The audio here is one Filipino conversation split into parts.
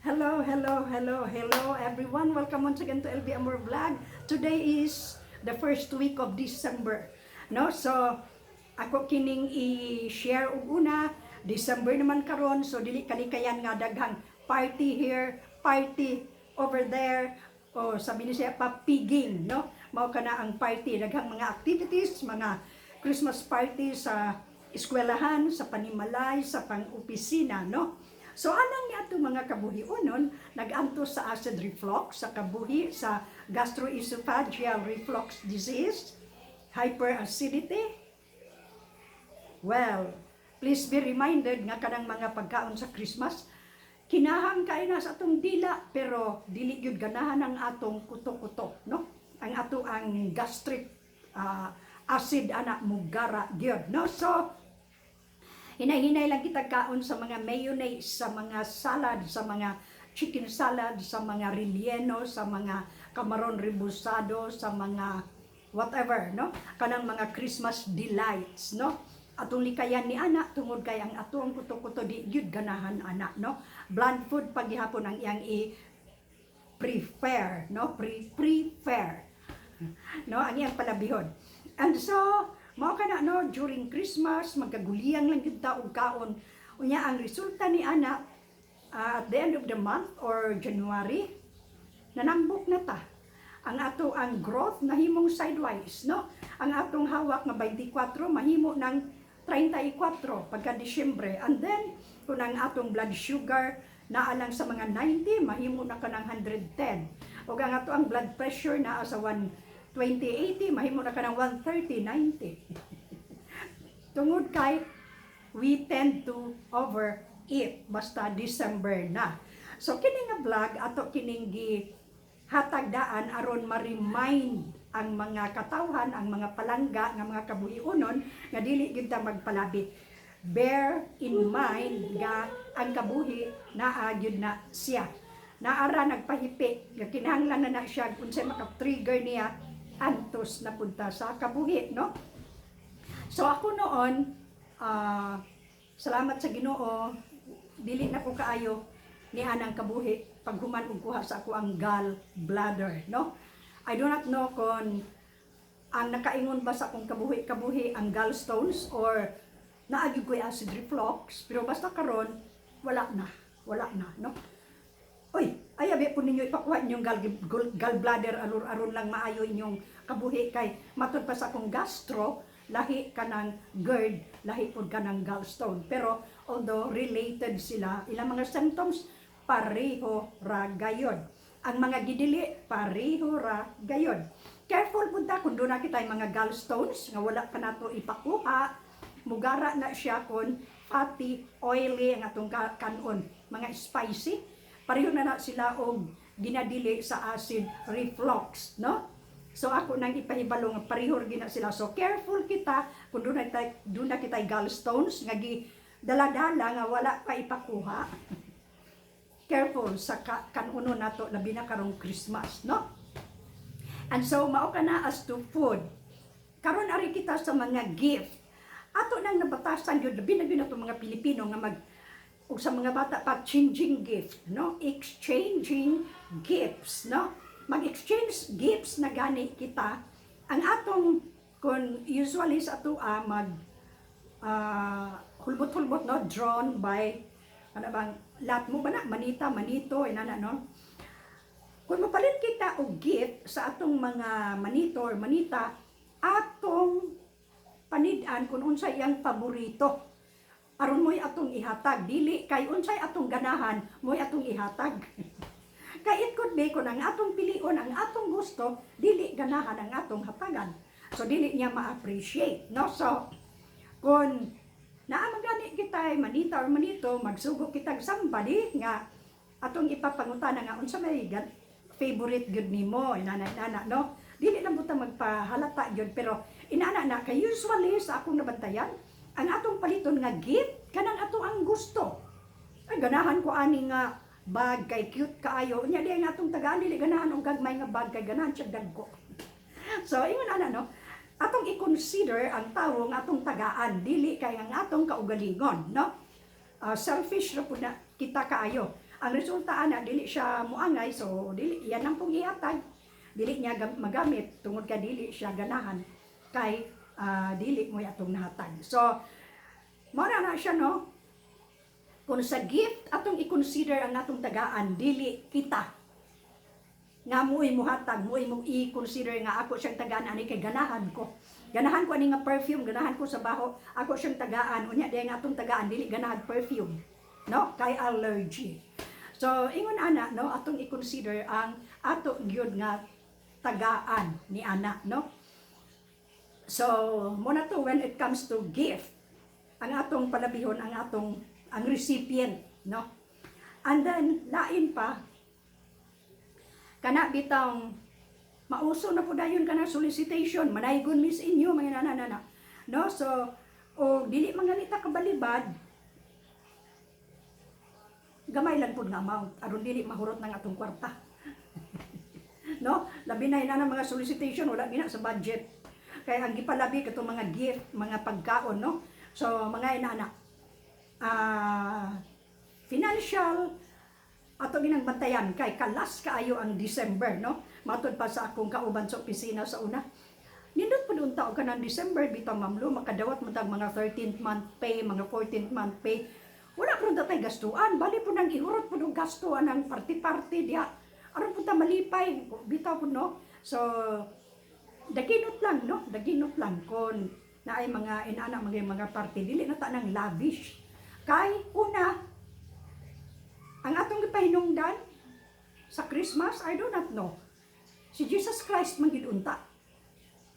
Hello everyone. Welcome once again to LB Amor Vlog. Today is the first week of December. No, so ako kining i-share og una December naman karon, so dili kalikayan nga daghang party here, party over there. O sabi ni siya papiging, no? Mao kana ang party, daghang mga activities, mga Christmas party sa eskwelahan, sa panimalay, sa pang-opisina, no? So anong ni ato mga kabuhi-unon, nag-anto sa acid reflux, sa kabuhi, sa gastroesophageal reflux disease, hyperacidity. Well, please be reminded nga kanang mga pagkaon sa Christmas, kinahang kay na sa atong dila, pero dili gyud ganahan ang atong kuto-kuto, no? Ang ato ang gastric acid ana mugara gyud, no? So hinay-hinay lang kita kaon sa mga mayonnaise, sa mga salad, sa mga chicken salad, sa mga relleno, sa mga kamaron rebusado, sa mga whatever, no? Kanang mga Christmas delights, no? Atong likayan ni ana tungod kay ang atong kuto-kuto di gyud ganahan ana, no? Bland food paghihapon ang iyang prefer, no? Prefer. No, ang iyang palabihon. And so mao kana no, during Christmas magkaguliyang lang gyud ta og kaon. Unya ang resulta ni ana at the end of the month or January nanambok na ta. Ang ato ang growth nahimong sidewise, no? Ang atong hawak nga 24 mahimo ng 34 pagka Disyembre. And then kung ang atong blood sugar naa lang sa mga 90, mahimo na kanang 110. Ug ang ato ang blood pressure naa sa 120/80, mahimo na kanang 130/90. Tungod kay we tend to overeat basta December na. So kini nga vlog ato kining hatagdaan aron ma-remind ang mga katawhan, ang mga palangga nga mga kabuhi-unon nga dili gyud ta magpalabi. Bear in mind nga ang kabuhi naa gyud na siya. Naara nagpahipi, nga kinahanglan na siya unsay maka-trigger niya antos na punta sa kabuhi, no? So ako noon, salamat sa Ginoo, dili na ko kaayo ni anang kabuhi paghuman og kuha sa ako ang gallbladder, no? I do not know kung ang nakaingon ba sa akong kabuhi ang gallstones or naagi ko'y acid reflux, pero basta karon wala na, no? Oy, ayabi po ninyo ipakuha inyong gallbladder, aron lang maayo inyong kabuhi kay matod pa sa akong gastro, lahi ka ng GERD, lahi po ka ng gallstone. Pero although related sila, ilang mga symptoms, pareho ra gayon. Ang mga gidili, pareho ra gayon. Careful po ta kung doon na kita yung mga gallstones, nga wala pa nato ipakuha, mugara na siya kung fatty, oily, ang atong kanon, mga spicy, pareho na sila og ginadili sa acid reflux, no? So ako nang ipahibalo nga pareho gina sila. So careful kita kung doon na kita gallstones nga dala-dala nga wala pa ipakuha. Careful sa kanuno nato labi na karong Christmas, no? And so mao kana as to food. Karon ari kita sa mga gift. Ato nang nabatasan gyud labi na gyud nato mga Pilipino nga ug sa mga bata pa changing gift, no? Exchanging gifts, no? Mag-exchange gifts na gani kita. Ang atong kun usually sa ato hulbot-hulbot, no? Drawn by ano bang lahat mo ba na manito inana, no? Kung mapalit kita og gift sa atong mga manito or manita, atong panid-an kung unsay iyang paborito. Aron mo'y atong ihatag, dili kay unsay atong ganahan, mo'y atong ihatag. Kay it could be kung ang atong pilion, ang atong gusto, dili ganahan ang atong hatagan. So dili niya ma-appreciate, no? So kung naamagani kita manita or manito, magsugo kitag somebody nga atong ipapangutana nga unsa may favorite gyud nimo, inana, no? Dili lang buta magpahalata gyud, pero inana kay usually sa akong nabantayan, ang atong paliton nga gift kanang ato ang gusto. Ay ganahan ko ani nga bag kay cute kaayo. Nya di nga atong tagaan dili ganahan og gagmay nga bag kay ganahan siya dagko. So ingon ana, no? Atong i-consider ang tawo nga atong tagaan dili kay ang atong kaugalingon, no? Selfish ra pud na kita kaayo. Ang resulta ana dili siya muangay, so dili yan ang pong ihatag. Dili niya magamit tungod ka dili siya ganahan kay dili mo atong nahatag. So mao na siya no. Kung sa gift atong i-consider ang atong tagaan, dili kita nga mo'y muhatag, mo'y mo i-consider nga ako siyang tagaan ani kay ganahan ko. Ganahan ko ani nga perfume, ganahan ko sa baho, ako siyang tagaan. Unya diay nga atong tagaan dili ganahan perfume, no? Kay allergy. So ingon ana no, atong i-consider ang ato gyud nga tagaan ni ana, no? So mo na to when it comes to gift, ang atong palabihon ang recipient, no? And then lain pa kana bitang mauso na po dayon kana solicitation, manaygon mis inyo mga nanana, no? So o dili manganita kabalibad, gamay lang pud nga amount aron dili mahurot ng atong kwarta. No? Labi na ina mga solicitation wala gina sa budget. Kaya ang gipalabi katong mga gift, mga pagkaon, no? So mga inana financial ato ginang bantayan kay kalas kaayo ang December, no? Matud pa sa akong kauban sa opisina sa una. Nindot pa doon tao ka ng December, bitang mamlo, makadawat mo tag mga 13th month pay, mga 14th month pay. Wala po datay gastuan, bali po nang ihurot po ng gastuan ng party-party diya. Aron po ta malipay, bitaw po, no? So, daginot lang, no? Daginot lang kon na ay mga inana mga party, dili na ta nang lavish. Kay una, ang atong gipahinungdan sa Christmas, I do not know. Si Jesus Christ man gid unta.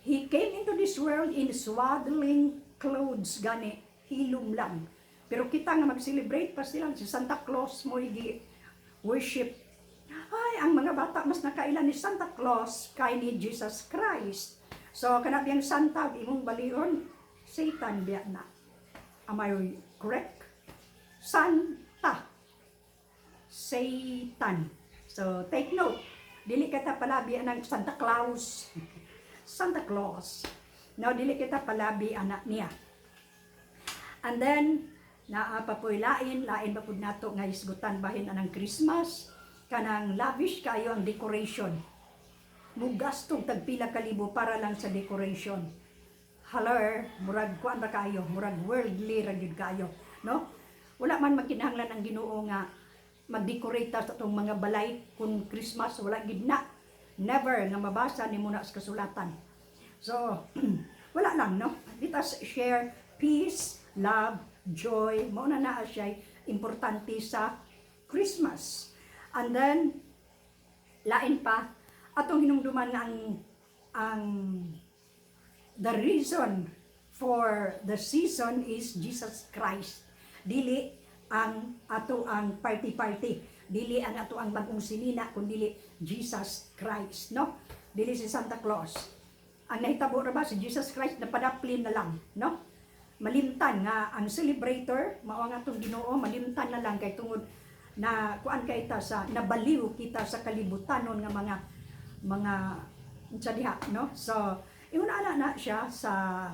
He came into this world in swaddling clothes gani, hilom lang. Pero kita nga mag-celebrate pa sila si Santa Claus mo worship. Ay, ang mga bata mas nakailan ni Santa Claus kay ni Jesus Christ. So kanabiyang Santa imong balion, Satan biya na. Am I correct? Santa. Satan. So, take note. Dili kita palabi ng Santa Claus. Santa Claus. No, dili kita palabi anak niya. And then, naapapoy lain pa pud nato nga isgutan bahin anang Christmas. Kanang lavish kayo ang decoration. Mugastong tagpila kalibo para lang sa decoration. Haller, murag kuan ra kayo, murag worldly ra gyud kayo, no? Wala man makinahanglan ang Ginoo nga mag-decorate sa itong mga balay kung Christmas, wala gid na. Never nga mabasa ni muna sa kasulatan. So, wala lang, no? Let us share peace, love, joy. Mauna na siya importante sa Christmas. And then, lain pa, atong hinumduman nga ang the reason for the season is Jesus Christ. Dili ang ato ang party, dili ang ato ang bagong sinina, kundi Jesus Christ, no? Dili si Santa Claus. Ang nahitabo ra ba si Jesus Christ na padaplin na lang, no? Malimtan nga ang celebrator, mao nga atong Ginoo, malimtan na lang kay tungod na kuan kay ta sa nabaliw kita sa kalibutanon nga mga sa diha, no? So ingon na siya sa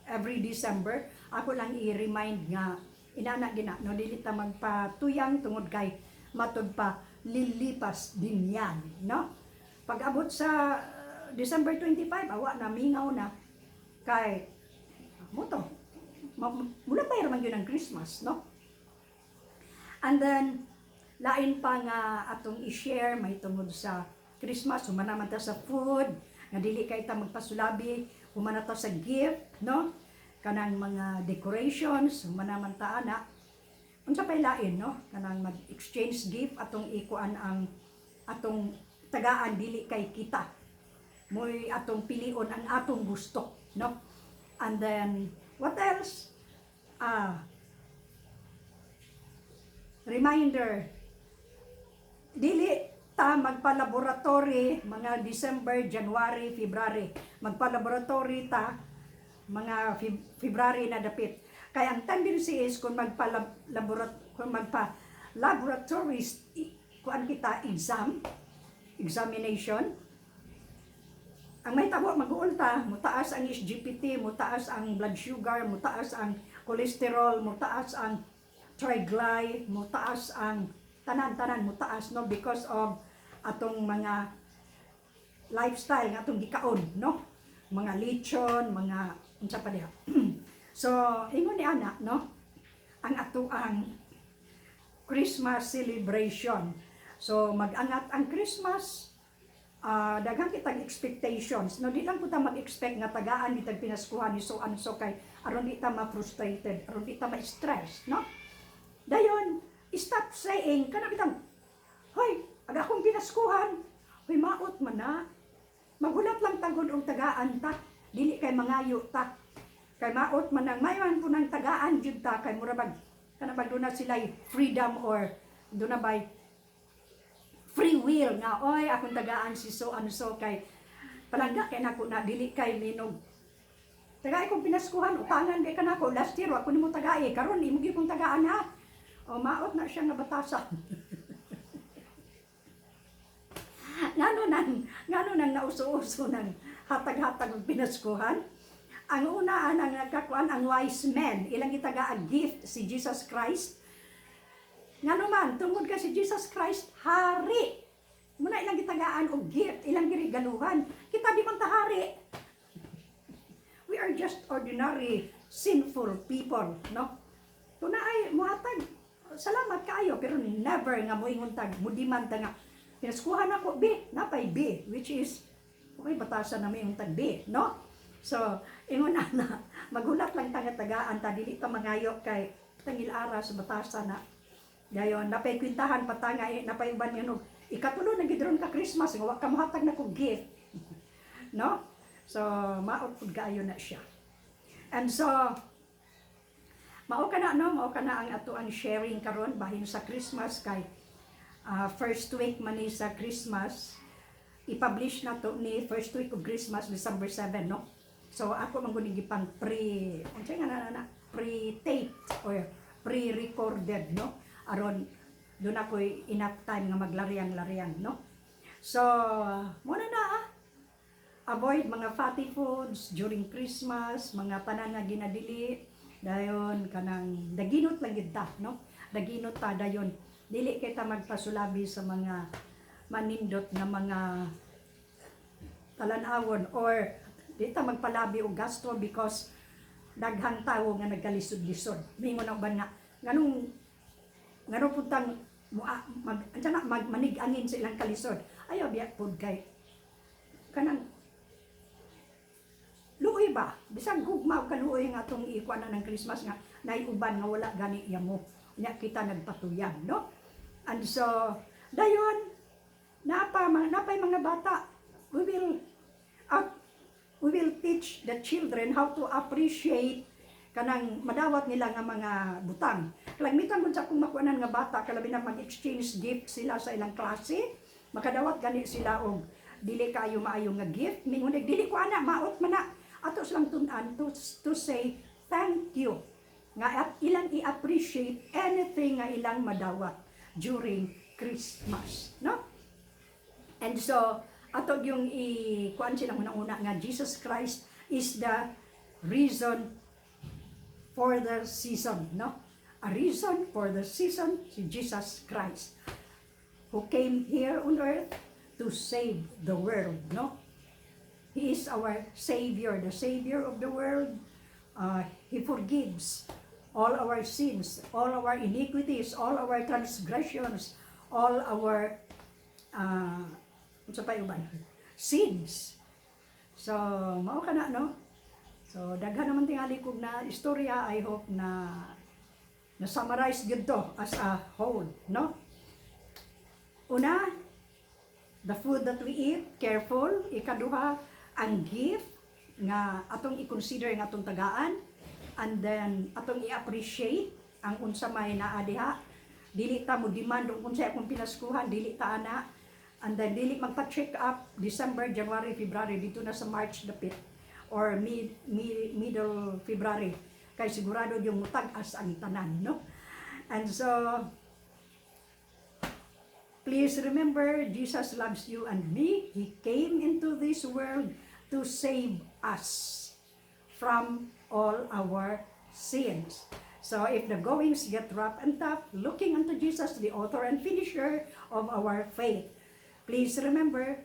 every December, ako lang i-remind nga inana gina no dili ta magpatuyang tungod kay matud pa lilipas din yan, no? Pag abot sa December 25 awa na mingaw na kay mo to mula pa man yun ang Christmas, no? And then lain pa nga atong i-share may tungod sa Christmas, humana man ta sa food nga dili kay ta magpasulabi, humana ta sa gift, no? Kanang mga decorations, manaman ta ana. Unsa pay lain, no? Kanang mag-exchange gift atong ikuan ang atong tagaan dili kay kita. Moy atong pilion ang atong gusto, no? And then what else? Reminder. Dili ta magpa-laboratory mga December, January, February. Magpa-laboratory ta mga February na dapit. Kaya ang tendency is kung magpa-laboratories, kuan kita examination, ang may tabo mag-uulta, mutaas ang SGPT, mutaas ang blood sugar, mutaas ang cholesterol, mutaas ang triglyceride, mutaas ang tanan mo taas, no, because of atong mga lifestyle nga atong gikaon, no, mga lechon, mga unsa pa diha. So ingon ni ana, no, ang atoang Christmas celebration. So mag-angat ang Christmas, daghang kitag expectations, no, di lang puta mag-expect nga tagaan ditag pinaskuhan ni so and so kay aron di ta ma-frustrated, aron di ta ma-stress, no. Dayon stop saying kana bitang, hoy aga akong pinaskuhan, hoy maot man na, maghulat lang tagod og tagaan ta, dili kay mangayo ta, kay maot man nang mayman po ng tagaan jud ta, kay mura bag kana bag doon na sila freedom or doon na by free will nga, oy akong tagaan si so and so kay palangga kay nako na dili kay minog tagay kong pinaskuhan utangan kay kanako last year wa ko nimo tagay karon imo gyud kong tagaan ha, o maot na siya nga batasan. ngano nang nauso-uso ng hatag-hatag og pinaskuhan. Ang una ang nagkakuan ang wise men, ilang gitaga ang gift si Jesus Christ. Ngano man tungod ka si Jesus Christ hari. Muna ilang gitagaan og gift, ilang girigaluhan. Kita di man ta hari. We are just ordinary sinful people, no? Tuna ay muhatag salamat kaayo pero never nga moingon tag mudiman ta nga pinaskuhan ako B, napay B, which is okay batasan na may yung tag B, no? So ingon na maghulat lang taga-tagaan ta dili ta mangayo kay tangil ara sa batasan na dayon napay kwintahan patanga napay uban yun ikatulo na gidron ka Christmas nga wa ka mohatag na kog gift. No? So maot pud kaayo na siya. And so mao kana ang ato ang sharing karon bahin sa Christmas kay first week man ni sa Christmas i-publish na to ni first week of Christmas December 7, no. So ako man gud gipang pre-tape or pre-recorded, no, aron doon ako enough time nga maglaryang-laryang, no. So muna na avoid mga fatty foods during Christmas, mga tanan nga ginadili dayon kanang daginot lang gid ta, no, daginot ta dayon dili kay ta magpasulabi sa mga manindot na mga talan-awon or di ta magpalabi og gasto because daghang tawo nga nagkalisod-lisod. Mingon na ba nga nganong puntang manig-angin sa ilang kalisod. Ayaw biya pod kay kanang luoy ba? Bisag gugma o kaluoy nga itong ikuan na ng Christmas nga naiuban nga wala gani yamo. Nya kita nagpatuyan, no? And so, dayon, napay mga bata, we will teach the children how to appreciate kanang madawat nila nga mga butang. Kalagmitan kung sa kung makuanan nga bata, kalabi na mag-exchange gift sila sa ilang klase, makadawat gani sila og dili kayo maayo nga gift, mingon dili ko ana, maot man na, ato silang tunan to say thank you nga at ilang i-appreciate anything nga ilang madawat during Christmas, no? And so ato yung kuan silang una nga Jesus Christ is the reason for the season, no? A reason for the season si Jesus Christ who came here on earth to save the world, no? He is our Savior, the Savior of the world. He forgives all our sins, all our iniquities, all our transgressions, all our sins. So, mao kana, no? So, daghan naman tingali kog na istorya. I hope na na-summarize gyud to as a whole, no? Una, the food that we eat, careful. Ikaduha, ang gift nga atong i-consider nga atong tagaan, and then atong i-appreciate ang unsa may naa diha. Dili ta mo demand kung unsa akong pinaskuhan, dili ta ana. And then dili magpa-check up December, January, February dito na sa March the 5th or middle February kay sigurado yung mutag-as ang tanan, no? And so please remember, Jesus loves you and me. He came into this world to save us from all our sins. So if the goings get rough and tough, looking unto Jesus, the author and finisher of our faith. Please remember,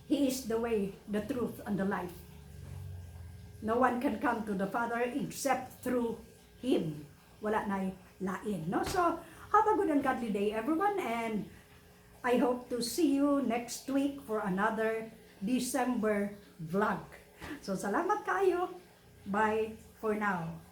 He is the way, the truth, and the life. No one can come to the Father except through Him. Wala na'y lain, no? So, have a good and godly day, everyone, and I hope to see you next week for another December vlog. So, salamat kayo. Bye for now.